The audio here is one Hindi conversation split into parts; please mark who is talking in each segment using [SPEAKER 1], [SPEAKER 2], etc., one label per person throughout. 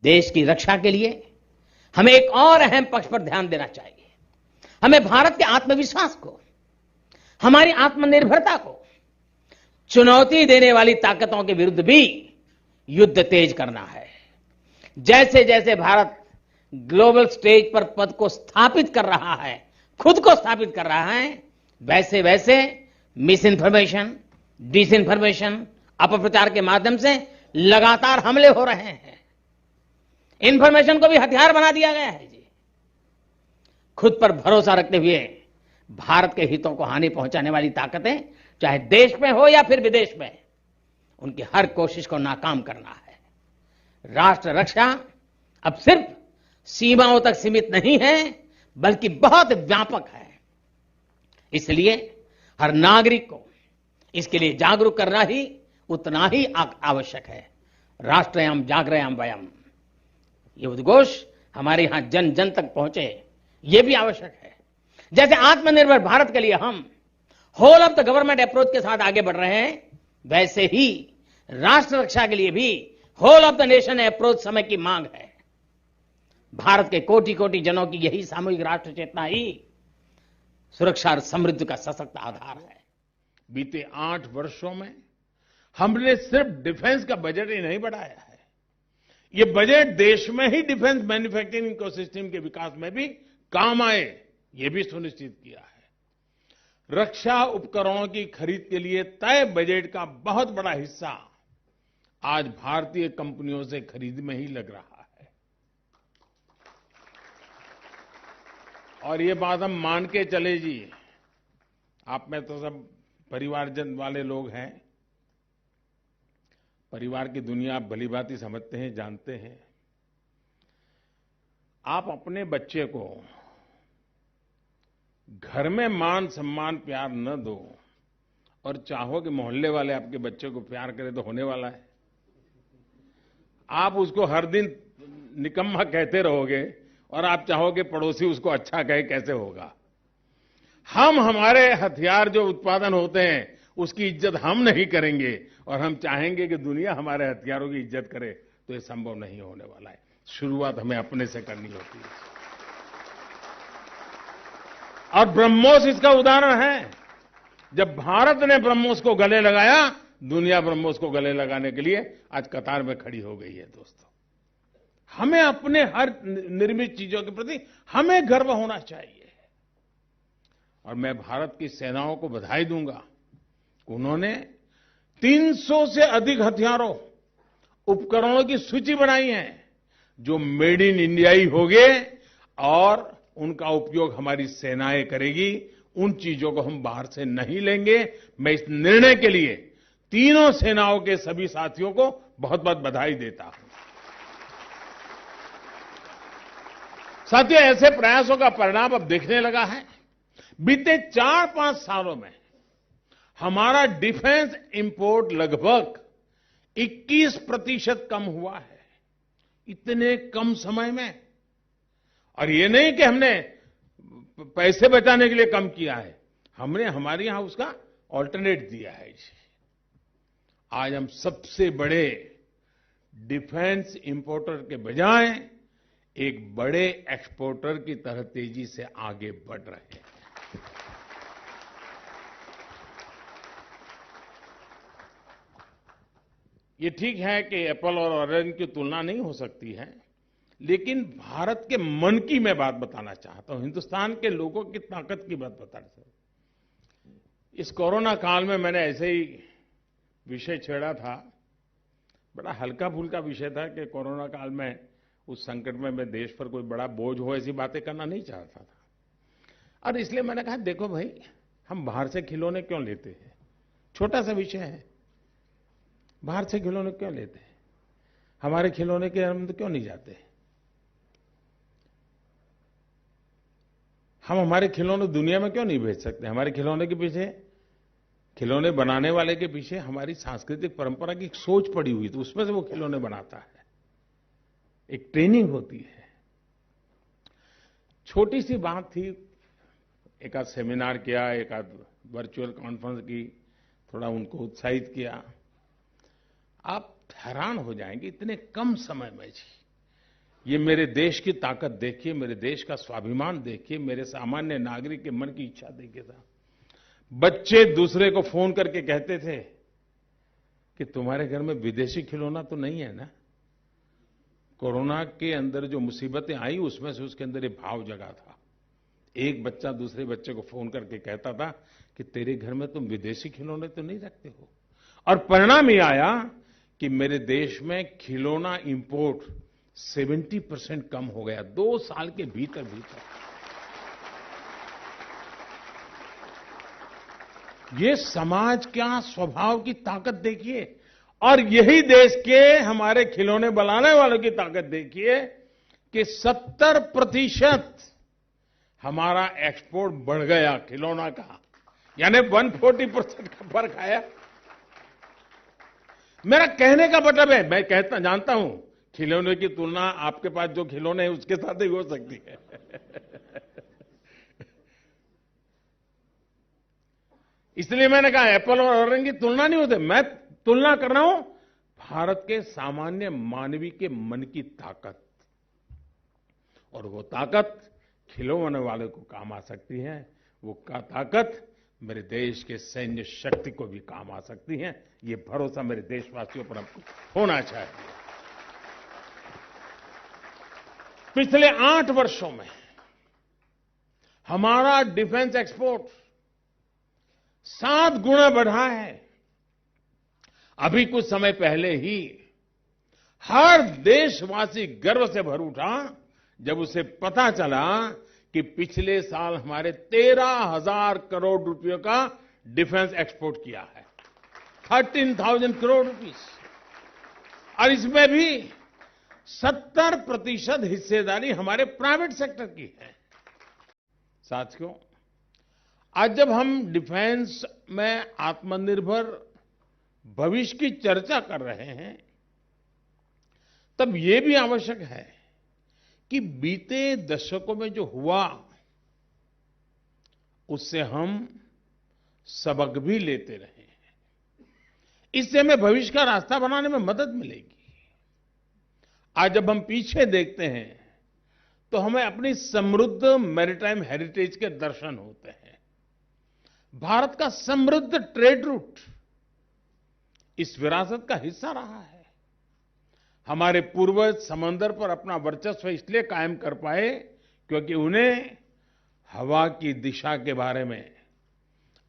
[SPEAKER 1] देश की रक्षा के लिए हमें एक और अहम पक्ष पर ध्यान देना चाहिए। हमें भारत के आत्मविश्वास को, हमारी आत्मनिर्भरता को चुनौती देने वाली ताकतों के विरुद्ध भी युद्ध तेज करना है। जैसे जैसे भारत ग्लोबल स्टेज पर पद को स्थापित कर रहा है, खुद को स्थापित कर रहा है, वैसे वैसे मिस इन्फॉर्मेशन, डिसइन्फॉर्मेशन, अपप्रचार के माध्यम से लगातार हमले हो रहे हैं। इन्फॉर्मेशन को भी हथियार बना दिया गया है जी। खुद पर भरोसा रखते हुए भारत के हितों को हानि पहुंचाने वाली ताकतें, चाहे देश में हो या फिर विदेश में, उनकी हर कोशिश को नाकाम करना है। राष्ट्र रक्षा अब सिर्फ सीमाओं तक सीमित नहीं है, बल्कि बहुत व्यापक है। इसलिए हर नागरिक को इसके लिए जागरूक करना ही उतना ही आवश्यक है। राष्ट्रयाम जागरयाम वयम, ये उद्घोष हमारे यहां जन जन तक पहुंचे, ये भी आवश्यक है। जैसे आत्मनिर्भर भारत के लिए हम whole of the government approach के साथ आगे बढ़ रहे हैं, वैसे ही राष्ट्र रक्षा के लिए भी whole of the nation approach समय की मांग है। भारत के कोटि कोटि जनों की यही सामूहिक राष्ट्र चेतना ही सुरक्षा और समृद्धि का सशक्त आधार है।
[SPEAKER 2] बीते 8 वर्षों में हमने सिर्फ डिफेंस का बजट ही नहीं बढ़ाया है, ये बजट देश में ही डिफेंस मैन्युफैक्चरिंग इकोसिस्टम के विकास में भी काम आए, ये भी सुनिश्चित किया है। रक्षा उपकरणों की खरीद के लिए तय बजट का बहुत बड़ा हिस्सा आज भारतीय कंपनियों से खरीद में ही लग रहा है। और ये बात हम मान के चले जी, आप में तो सब परिवारजन वाले लोग हैं, परिवार की दुनिया आप भलीभांति समझते हैं, जानते हैं। आप अपने बच्चे को घर में मान सम्मान प्यार न दो और चाहो कि मोहल्ले वाले आपके बच्चे को प्यार करें, तो होने वाला है। आप उसको हर दिन निकम्मा कहते रहोगे और आप चाहोगे पड़ोसी उसको अच्छा कहे, कैसे होगा? हम हमारे हथियार जो उत्पादन होते हैं उसकी इज्जत हम नहीं करेंगे और हम चाहेंगे कि दुनिया हमारे हथियारों की इज्जत करे, तो ये संभव नहीं होने वाला है। शुरुआत हमें अपने से करनी होती है। और ब्रह्मोस इसका उदाहरण है। जब भारत ने ब्रह्मोस को गले लगाया, दुनिया ब्रह्मोस को गले लगाने के लिए आज कतार में खड़ी हो गई है। दोस्तों, हमें अपने हर निर्मित चीजों के प्रति हमें गर्व होना चाहिए। और मैं भारत की सेनाओं को बधाई दूंगा, उन्होंने 300 से अधिक हथियारों, उपकरणों की सूची बनाई है जो मेड इन इंडिया ही होंगे और उनका उपयोग हमारी सेनाएं करेगी। उन चीजों को हम बाहर से नहीं लेंगे। मैं इस निर्णय के लिए तीनों सेनाओं के सभी साथियों को बहुत बहुत बधाई देता हूं। साथियों, ऐसे प्रयासों का परिणाम अब दिखने लगा है। बीते 4-5 सालों में हमारा डिफेंस इंपोर्ट लगभग 21% कम हुआ है, इतने कम समय में। और ये नहीं कि हमने पैसे बचाने के लिए कम किया है, हमने हमारे यहां उसका ऑल्टरनेट दिया है। आज हम सबसे बड़े डिफेंस इंपोर्टर के बजाय एक बड़े एक्सपोर्टर की तरह तेजी से आगे बढ़ रहे हैं। ये ठीक है कि एप्पल और ऑरेंज की तुलना नहीं हो सकती है, लेकिन भारत के मन की मैं बात बताना चाहता हूं, हिंदुस्तान के लोगों की ताकत की बात बताना चाहता हूं। इस कोरोना काल में मैंने ऐसे ही विषय छेड़ा था, बड़ा हल्का फुल्का विषय था कि कोरोना काल में उस संकट में मैं देश पर कोई बड़ा बोझ हो ऐसी बातें करना नहीं चाहता था। और इसलिए मैंने कहा, देखो भाई, हम बाहर से खिलौने क्यों लेते हैं? छोटा सा विषय है, बाहर से खिलौने क्यों लेते हैं? हमारे खिलौने के अंदर क्यों नहीं जाते? हम हमारे खिलौने दुनिया में क्यों नहीं भेज सकते? हमारे खिलौने के पीछे, खिलौने बनाने वाले के पीछे हमारी सांस्कृतिक परंपरा की सोच पड़ी हुई, तो उसमें से वो खिलौने बनाता है। एक ट्रेनिंग होती है। छोटी सी बात थी, एक आध सेमिनार किया, एक आध वर्चुअल कॉन्फ्रेंस की, थोड़ा उनको उत्साहित किया। आप हैरान हो जाएंगे, इतने कम समय में जी ये मेरे देश की ताकत देखिए, मेरे देश का स्वाभिमान देखिए, मेरे सामान्य नागरिक के मन की इच्छा देखिए था। बच्चे दूसरे को फोन करके कहते थे कि तुम्हारे घर में विदेशी खिलौना तो नहीं है ना। कोरोना के अंदर जो मुसीबतें आई उसमें से उसके अंदर ये भाव जगा था। एक बच्चा दूसरे बच्चे को फोन करके कहता था कि तेरे घर में तुम विदेशी खिलौने तो नहीं रखते हो। और परिणाम ये आया कि मेरे देश में खिलौना इंपोर्ट 70% कम हो गया 2 साल के भीतर भीतर। ये समाज क्या स्वभाव की ताकत देखिए, और यही देश के हमारे खिलौने बनाने वालों की ताकत देखिए कि 70% हमारा एक्सपोर्ट बढ़ गया खिलौना का, यानी 140% का फर्क आया। मेरा कहने का मतलब है, मैं कहता जानता हूं खिलौने की तुलना आपके पास जो खिलौने हैं उसके साथ ही हो सकती है। इसलिए मैंने कहा एप्पल और ऑरेंज की तुलना नहीं होती। मैं तुलना कर रहा हूं भारत के सामान्य मानवी के मन की ताकत, और वो ताकत खिलौने वाले को काम आ सकती है, वो ताकत मेरे देश के सैन्य शक्ति को भी काम आ सकती है। ये भरोसा मेरे देशवासियों पर होना चाहिए। पिछले 8 वर्षों में हमारा डिफेंस एक्सपोर्ट 7 गुना बढ़ा है। अभी कुछ समय पहले ही हर देशवासी गर्व से भर उठा जब उसे पता चला कि पिछले साल हमारे 13,000 करोड़ रुपयों का डिफेंस एक्सपोर्ट किया है। 13,000 करोड़ रुपीस, और इसमें भी 70% हिस्सेदारी हमारे प्राइवेट सेक्टर की है। साथियों, आज जब हम डिफेंस में आत्मनिर्भर भविष्य की चर्चा कर रहे हैं, तब यह भी आवश्यक है कि बीते दशकों में जो हुआ उससे हम सबक भी लेते रहे हैं। इससे हमें भविष्य का रास्ता बनाने में मदद मिलेगी। आज जब हम पीछे देखते हैं तो हमें अपनी समृद्ध मैरीटाइम हेरिटेज के दर्शन होते हैं। भारत का समृद्ध ट्रेड रूट इस विरासत का हिस्सा रहा है। हमारे पूर्वज समंदर पर अपना वर्चस्व इसलिए कायम कर पाए क्योंकि उन्हें हवा की दिशा के बारे में,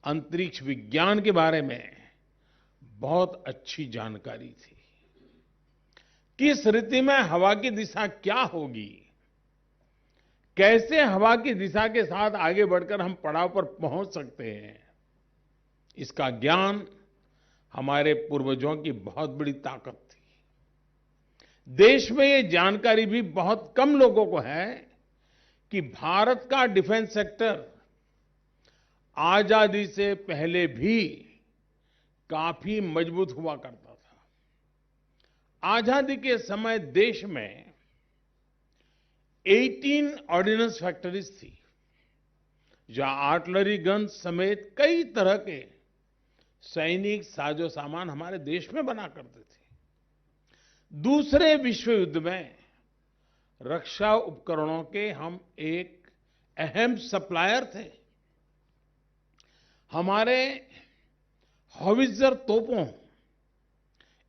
[SPEAKER 2] अंतरिक्ष विज्ञान के बारे में बहुत अच्छी जानकारी थी। किस ऋतु में हवा की दिशा क्या होगी, कैसे हवा की दिशा के साथ आगे बढ़कर हम पड़ाव पर पहुंच सकते हैं, इसका ज्ञान हमारे पूर्वजों की बहुत बड़ी ताकत थी। देश में ये जानकारी भी बहुत कम लोगों को है कि भारत का डिफेंस सेक्टर आजादी से पहले भी काफी मजबूत हुआ करता था। आजादी के समय देश में 18 ऑर्डिनेंस फैक्ट्रीज थी, जहां आर्टिलरी गन समेत कई तरह के सैनिक साजो सामान हमारे देश में बना करते थे। दूसरे विश्व युद्ध में रक्षा उपकरणों के हम एक अहम सप्लायर थे। हमारे हॉवित्जर तोपों,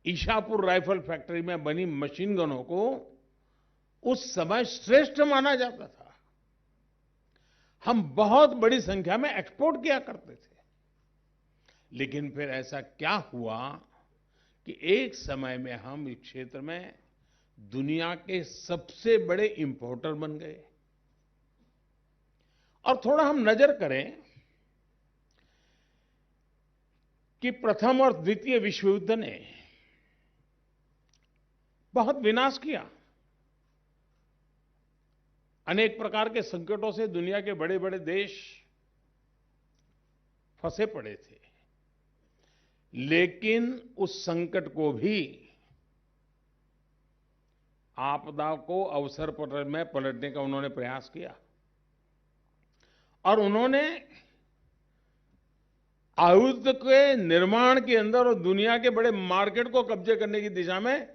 [SPEAKER 2] ईशापुर राइफल फैक्ट्री में बनी मशीन गनों को उस समय श्रेष्ठ माना जाता था। हम बहुत बड़ी संख्या में एक्सपोर्ट किया करते थे। लेकिन फिर ऐसा क्या हुआ कि एक समय में हम इस क्षेत्र में दुनिया के सबसे बड़े इंपोर्टर बन गए। और थोड़ा हम नजर करें कि प्रथम और द्वितीय विश्व युद्ध ने बहुत विनाश किया। अनेक प्रकार के संकटों से दुनिया के बड़े बड़े देश फंसे पड़े थे, लेकिन उस संकट को भी आपदा को अवसर में पलटने का उन्होंने प्रयास किया। और उन्होंने आयुध के निर्माण के अंदर और दुनिया के बड़े मार्केट को कब्जे करने की दिशा में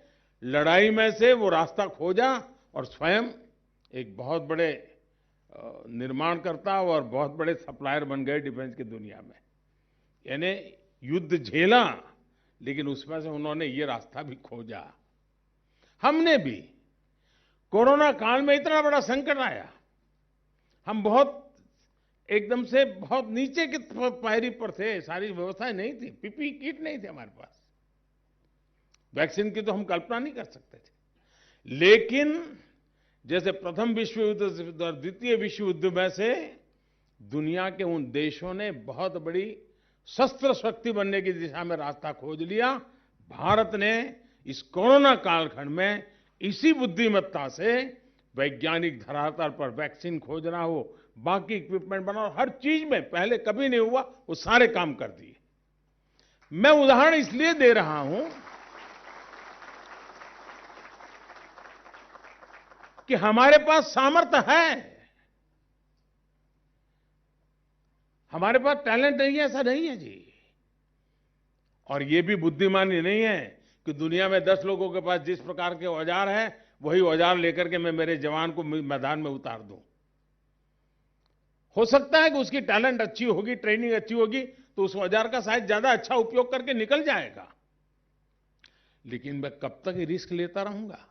[SPEAKER 2] लड़ाई में से वो रास्ता खोजा और स्वयं एक बहुत बड़े निर्माणकर्ता और बहुत बड़े सप्लायर बन गए डिफेंस की दुनिया में। यानी युद्ध झेला, लेकिन उसमें से उन्होंने ये रास्ता भी खोजा। हमने भी कोरोना काल में इतना बड़ा संकट आया, हम बहुत एकदम से बहुत नीचे की पायरी पर थे, सारी व्यवस्थाएं नहीं थी, पीपीई किट नहीं थे हमारे पास, वैक्सीन की तो हम कल्पना नहीं कर सकते थे। लेकिन जैसे प्रथम विश्व युद्ध और द्वितीय विश्व युद्ध में से दुनिया के उन देशों ने बहुत बड़ी शस्त्र शक्ति बनने की दिशा में रास्ता खोज लिया, भारत ने इस कोरोना कालखंड में इसी बुद्धिमत्ता से वैज्ञानिक धरातल पर वैक्सीन खोजना हो, बाकी इक्विपमेंट बनाओ, हर चीज में पहले कभी नहीं हुआ, वो सारे काम कर दिए। मैं उदाहरण इसलिए दे रहा हूं कि हमारे पास सामर्थ्य है, हमारे पास टैलेंट नहीं है, ऐसा नहीं है जी। और ये भी बुद्धिमानी नहीं है कि दुनिया में 10 लोगों के पास जिस प्रकार के औजार हैं, वही औजार लेकर के मैं मेरे जवान को मैदान में उतार दूं। हो सकता है कि उसकी टैलेंट अच्छी होगी, ट्रेनिंग अच्छी होगी, तो उस औजार का शायद ज्यादा अच्छा उपयोग करके निकल जाएगा। लेकिन मैं कब तक ये रिस्क लेता रहूंगा?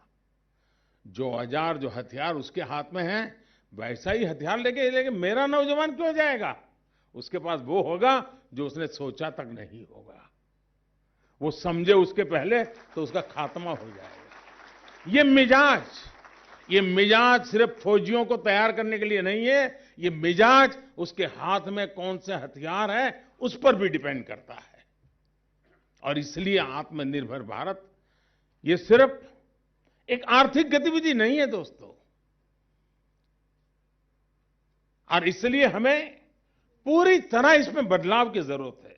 [SPEAKER 2] जो औजार, जो हथियार उसके हाथ में है, वैसा ही हथियार लेके मेरा नौजवान क्यों जाएगा? उसके पास वो होगा जो उसने सोचा तक नहीं होगा। वो समझे उसके पहले तो उसका खात्मा हो जाएगा। ये मिजाज सिर्फ फौजियों को तैयार करने के लिए नहीं है, ये मिजाज उसके हाथ में कौन से हथियार है उस पर भी डिपेंड करता है। और इसलिए आत्मनिर्भर भारत ये सिर्फ एक आर्थिक गतिविधि नहीं है दोस्तों, और इसलिए हमें पूरी तरह इसमें बदलाव की जरूरत है।